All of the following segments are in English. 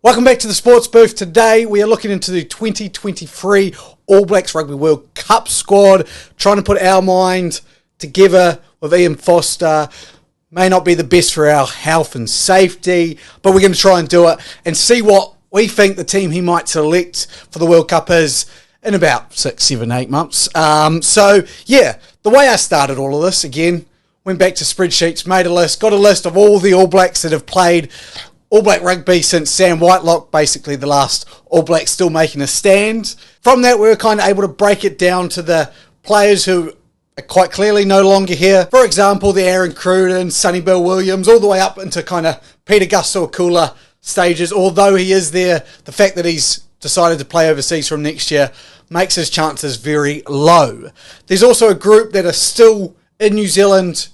Welcome back to the Sports Booth. Today we are looking into the 2023 All Blacks Rugby World Cup squad, trying to put our mind together with Ian Foster. May not be the best for our health and safety, but we're going to try and do it and see what we think the team he might select for the World Cup is in about 6, 7, 8 months. The way I started all of this, again, went back to spreadsheets, made a list, got a list of all the All Blacks that have played All Black rugby since Sam Whitelock, basically the last All Black still making a stand. From that, we were kind of able to break it down to the players who are quite clearly no longer here. For example, the Aaron Cruden, Sonny Bill Williams, all the way up into kind of Peter Gusto-Akula stages. Although he is there, the fact that he's decided to play overseas from next year makes his chances very low. There's also a group that are still in New Zealand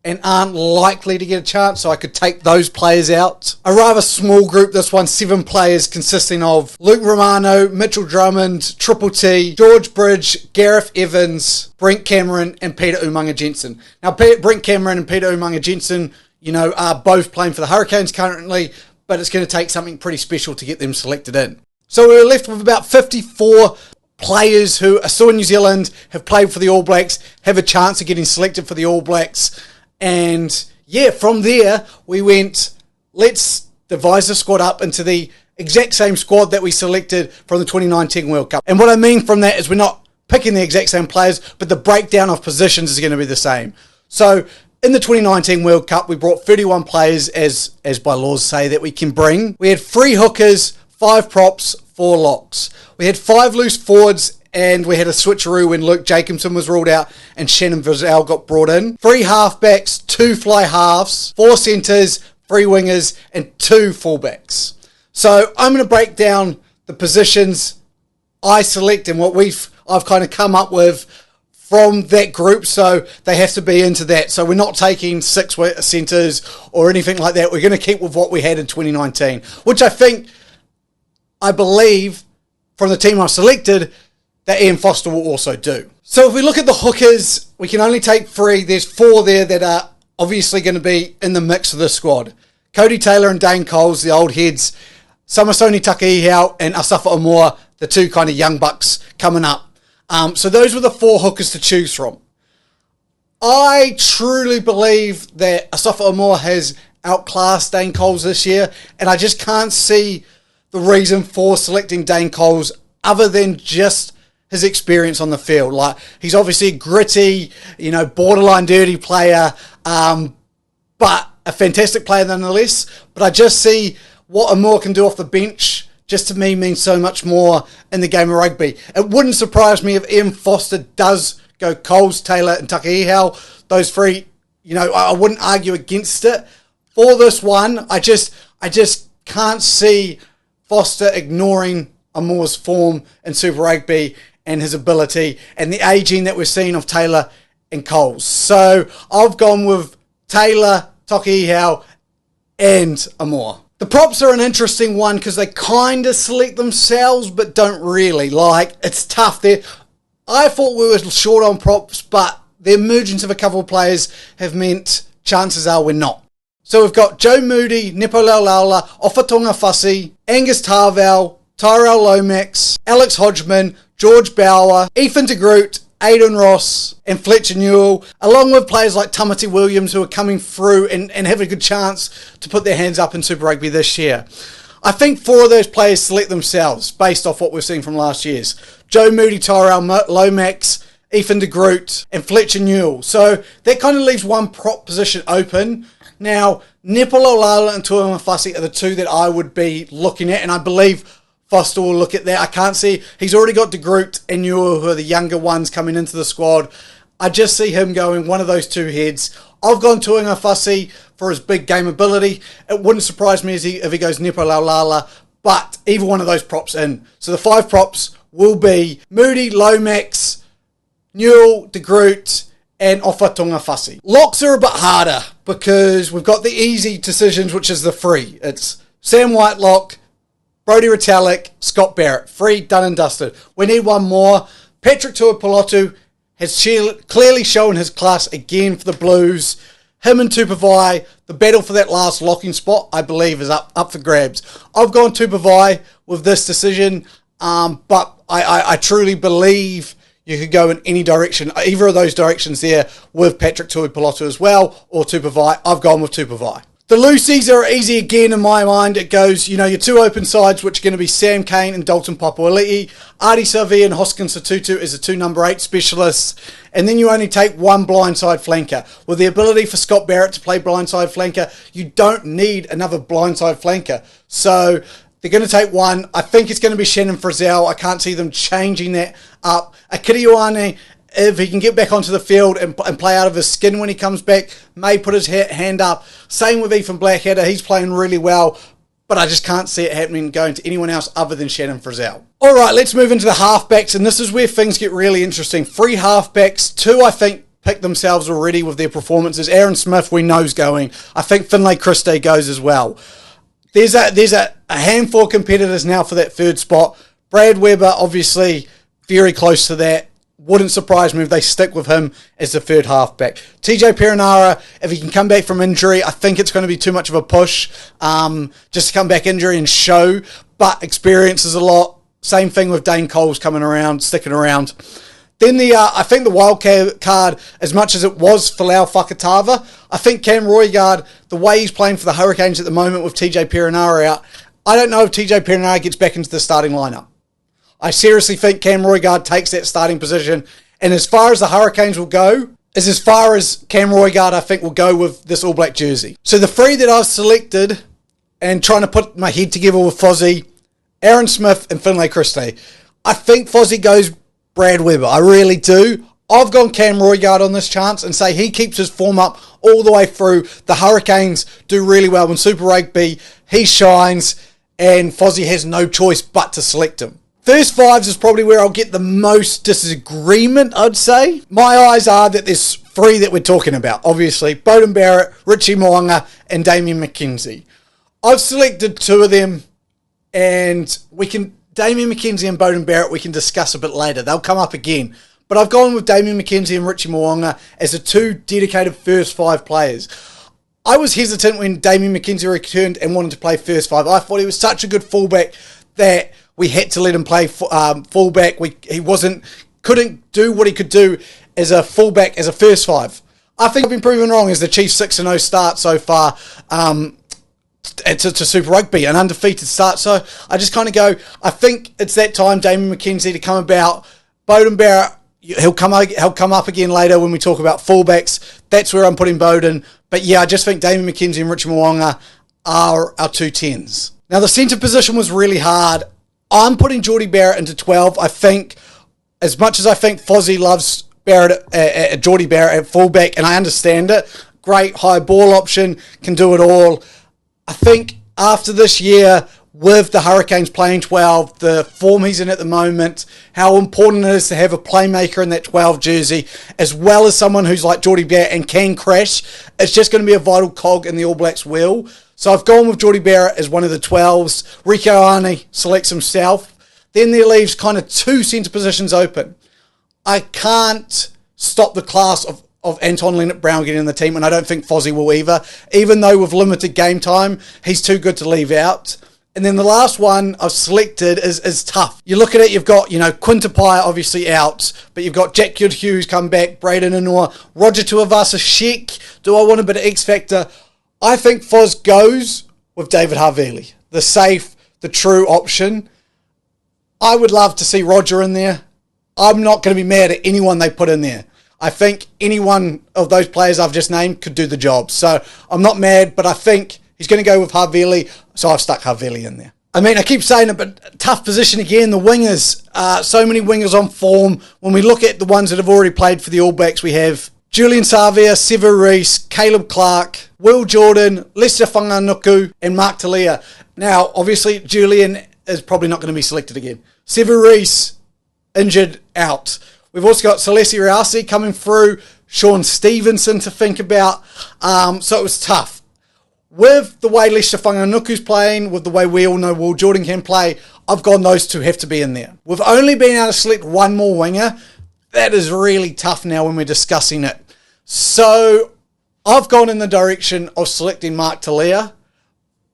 and aren't likely to get a chance, so I could take those players out. A rather small group, this one, 7 players consisting of Luke Romano, Mitchell Drummond, Triple T, George Bridge, Gareth Evans, Brent Cameron, and Peter Umaga-Jensen. Now, Brent Cameron and Peter Umaga-Jensen, are both playing for the Hurricanes currently, but it's going to take something pretty special to get them selected in. So we're left with about 54 players who are still in New Zealand, have played for the All Blacks, have a chance of getting selected for the All Blacks. And yeah, from there, we went, let's devise the squad up into the exact same squad that we selected from the 2019 World Cup. And what I mean from that is we're not picking the exact same players, but the breakdown of positions is going to be the same. So in the 2019 World Cup, we brought 31 players, as by laws say, that we can bring. We had 3 hookers, 5 props, 4 locks. We had 5 loose forwards, and we had a switcheroo when Luke Jacobson was ruled out and Shannon Vizel got brought in. 3 halfbacks, 2 fly halves, 4 centres, 3 wingers, and 2 fullbacks. So I'm going to break down the positions I select and what I've kind of come up with from that group, so they have to be into that. So we're not taking 6 centres or anything like that. We're going to keep with what we had in 2019, which I believe, from the team I've selected, that Ian Foster will also do. So if we look at the hookers, we can only take 3. There's 4 there that are obviously going to be in the mix of the squad. Cody Taylor and Dane Coles, the old heads. Samasoni Takahihau and Asafa Amor, the 2 kind of young bucks coming up. So those were the 4 hookers to choose from. I truly believe that Asafa Amor has outclassed Dane Coles this year, and I just can't see the reason for selecting Dane Coles other than just his experience on the field. Like, he's obviously a gritty, borderline dirty player, but a fantastic player nonetheless. But I just see what Amor can do off the bench, just to me means so much more in the game of rugby. It wouldn't surprise me if Ian Foster does go Coles, Taylor and Takahihau. Those 3, I wouldn't argue against it. For this one, I just can't see Foster ignoring Amor's form in Super Rugby and his ability and the ageing that we're seeing of Taylor and Coles. So I've gone with Taylor, Takahihau and Amor. The props are an interesting one because they kind of select themselves but don't really. It's tough there. I thought we were short on props, but the emergence of a couple of players have meant chances are we're not. So we've got Joe Moody, Nepo Laulala, Ofatonga Fussy, Angus Tarvell, Tyrell Lomax, Alex Hodgman, George Bower, Ethan de Groot, Aidan Ross and Fletcher Newell, along with players like Tamati Williams who are coming through and have a good chance to put their hands up in Super Rugby this year. I think 4 of those players select themselves based off what we've seen from last year's. Joe Moody, Tyrell Lomax, Ethan de Groot and Fletcher Newell. So that kind of leaves 1 prop position open. Now, Nepo Laulala and Tuama Fussy are the 2 that I would be looking at, and I believe Foster will look at that. I can't see, he's already got de Groot and Newell, who are the younger ones coming into the squad. I just see him going one of those 2 heads. I've gone Tuama Fussy for his big game ability. It wouldn't surprise me if he goes Nepo Laulala, but either one of those props in. So the 5 props will be Moody, Lomax, Newell, de Groot, and Ofatonga Fussy. Locks are a bit harder because we've got the easy decisions, which is the 3. It's Sam Whitelock, Brodie Retallick, Scott Barrett. 3 done and dusted. We need 1 more. Patrick Tuipulotu has clearly shown his class again for the Blues. Him and Tupavai, the battle for that last locking spot, I believe, is up for grabs. I've gone Tupavai with this decision, but I truly believe you could go in any direction, either of those directions there, with Patrick Tuipulotu as well, or Tupavai. I've gone with Tupavai. The loosies are easy again in my mind. It goes, your two open sides, which are going to be Sam Cane and Dalton Papualii. Artie Savea and Hoskins Satutu as the 2 number 8 specialists. And then you only take one blindside flanker. With the ability for Scott Barrett to play blindside flanker, you don't need another blindside flanker. So they're going to take one. I think it's going to be Shannon Frizzell. I can't see them changing that up. Akira Ioane, if he can get back onto the field and play out of his skin when he comes back, may put his hand up. Same with Ethan Blackadder. He's playing really well, but I just can't see it happening going to anyone else other than Shannon Frizzell. All right, let's move into the halfbacks, and this is where things get really interesting. 3 halfbacks, 2 I think picked themselves already with their performances. Aaron Smith, we know's going. I think Finlay Christie goes as well. There's a handful of competitors now for that 3rd spot. Brad Weber, obviously, very close to that. Wouldn't surprise me if they stick with him as the 3rd halfback. TJ Perenara, if he can come back from injury, I think it's going to be too much of a push just to come back injury and show, but experience is a lot. Same thing with Dane Coles coming around, sticking around. Then I think the wild card, as much as it was Folau Fakatava, I think Cam Roigard, the way he's playing for the Hurricanes at the moment with TJ Perenara out, I don't know if TJ Perenara gets back into the starting lineup. I seriously think Cam Roigard takes that starting position. And as far as the Hurricanes will go, is as far as Cam Roigard, I think, will go with this All Black jersey. So the 3 that I've selected, and trying to put my head together with Fozzie, Aaron Smith and Finlay Christie. I think Fozzie goes Brad Weber. I really do. I've gone Cam Roigard on this chance and say he keeps his form up all the way through. The Hurricanes do really well in Super Rugby. He shines, and Fozzie has no choice but to select him. First 5s is probably where I'll get the most disagreement, I'd say. My eyes are that there's 3 that we're talking about. Obviously, Beauden Barrett, Richie Mo'unga, and Damien McKenzie. I've selected 2 of them, and Damien McKenzie and Beauden Barrett we can discuss a bit later. They'll come up again. But I've gone with Damien McKenzie and Richie Mo'unga as the 2 dedicated first 5 players. I was hesitant when Damien McKenzie returned and wanted to play first 5. I thought he was such a good fullback that we had to let him play fullback. He couldn't do what he could do as a fullback, as a first 5. I think I've been proven wrong as the Chiefs 6-0 start so far to Super Rugby, an undefeated start. So I just kind of go, I think it's that time, Damien McKenzie, to come about. Beauden Barrett, he'll come up again later when we talk about fullbacks. That's where I'm putting Beauden. But yeah, I just think Damien McKenzie and Richie Mo'unga are our 2 10s. Now the centre position was really hard. I'm putting Jordie Barrett into 12. I think, as much as I think Fozzie loves Jordie Barrett at fullback, and I understand it, great high ball option, can do it all. I think after this year, with the Hurricanes playing 12, the form he's in at the moment, how important it is to have a playmaker in that 12 jersey, as well as someone who's like Jordie Barrett and can crash, it's just going to be a vital cog in the All Blacks' wheel. So I've gone with Jordie Barrett as one of the 12s. Rieko Ioane selects himself. Then there leaves kind of 2 centre positions open. I can't stop the class of Anton Leonard-Brown getting in the team, and I don't think Fozzie will either. Even though with limited game time, he's too good to leave out. And then the last one I've selected is tough. You look at it, you've got, Quinta Pye obviously out, but you've got Jack Hughes come back, Braden Inouye, Roger Tuivasa-Sheck. Do I want a bit of X Factor? I think Foz goes with David Havili, the safe, the true option. I would love to see Roger in there. I'm not going to be mad at anyone they put in there. I think any one of those players I've just named could do the job. So I'm not mad, but I think he's going to go with Havili, so I've stuck Havili in there. I mean, I keep saying it, but tough position again. The wingers, so many wingers on form. When we look at the ones that have already played for the All Blacks, we have Julian Savea, Sevu Reece, Caleb Clark, Will Jordan, Lester Whanganuku, and Mark Talia. Now, obviously, Julian is probably not going to be selected again. Sevu Reece, injured, out. We've also got Salesi Riasi coming through, Sean Stevenson to think about. So it was tough. With the way Lester Whanganuku's playing, with the way we all know Will Jordan can play, I've gone those 2 have to be in there. We've only been able to select one more winger. That is really tough now when we're discussing it. So I've gone in the direction of selecting Mark Talia,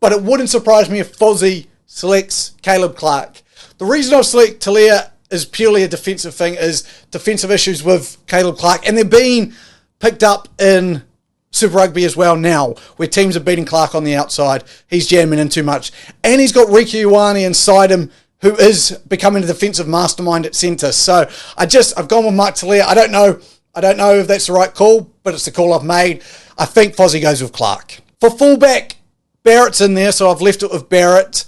but it wouldn't surprise me if Fozzie selects Caleb Clarke. The reason I've selected Talia is purely a defensive thing, is defensive issues with Caleb Clarke, and they're being picked up in Super Rugby as well now, where teams are beating Clarke on the outside. He's jamming in too much. And he's got Ricky Ioane inside him, who is becoming a defensive mastermind at centre. So I've gone with Mark Talia. I don't know if that's the right call, but it's the call I've made. I think Fozzie goes with Clarke. For fullback, Barrett's in there, so I've left it with Barrett.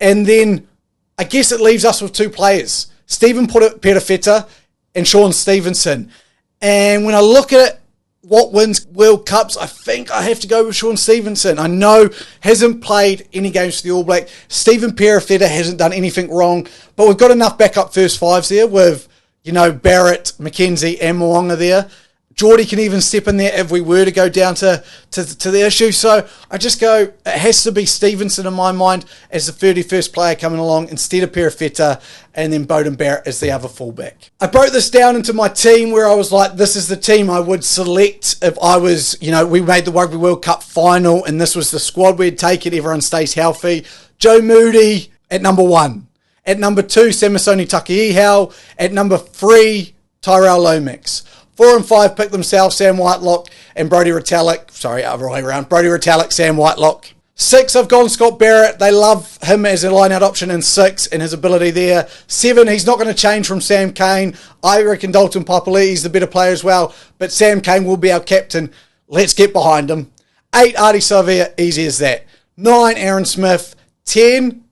And then I guess it leaves us with two players, Stephen Perofeta and Sean Stevenson. And when I look at it, what wins World Cups, I think I have to go with Sean Stevenson. I know hasn't played any games for the All Blacks. Stephen Perofeta hasn't done anything wrong, but we've got enough backup first fives there with, Barrett, McKenzie and Mo'unga there. Geordie can even step in there if we were to go down to the issue. So I just go, it has to be Stevenson in my mind as the 31st player coming along instead of Perofeta, and then Beauden Barrett as the other fullback. I broke this down into my team where I was like, this is the team I would select if I was, we made the Rugby World Cup final and this was the squad we'd take it, everyone stays healthy. Joe Moody at number 1. At number 2, Samisoni Takiehau. At number 3, Tyrell Lomax. 4 and 5 pick themselves, Sam Whitelock and Brodie Retallick. Sorry, other way around. Brodie Retallick, Sam Whitelock. 6, I've gone Scott Barrett. They love him as a line-out option in 6 and his ability there. 7, he's not going to change from Sam Cane. I reckon Dalton Papali'i's the better player as well, but Sam Cane will be our captain. Let's get behind him. 8, Ardie Savea, easy as that. 9, Aaron Smith. 10,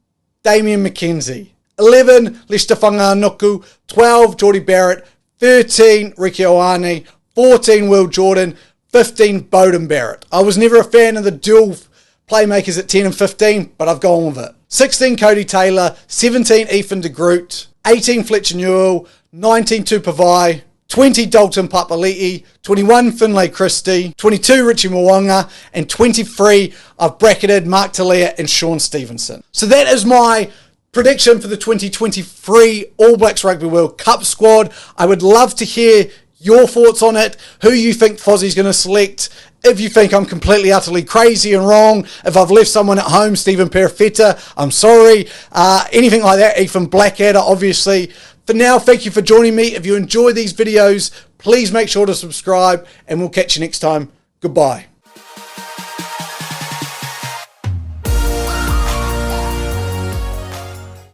Damian McKenzie. 11, Lester Whanganuku. 12, Geordie Barrett. 13, Ricky Ioane. 14, Will Jordan. 15, Beauden Barrett. I was never a fan of the dual playmakers at 10 and 15, but I've gone with it. 16, Cody Taylor. 17, Ethan de Groot. 18, Fletcher Newell. 19, Tupavai. 20, Dalton Papali'i. 21, Finlay Christie. 22, Richie Mo'unga. And 23, I've bracketed Mark Talia and Sean Stevenson. So that is my prediction for the 2023 All Blacks Rugby World Cup squad. I would love to hear your thoughts on it, who you think Fozzie's going to select, if you think I'm completely, utterly crazy and wrong, if I've left someone at home, Stephen Perofeta, I'm sorry, anything like that, Ethan Blackadder, obviously. For now, thank you for joining me. If you enjoy these videos, please make sure to subscribe, and we'll catch you next time. Goodbye.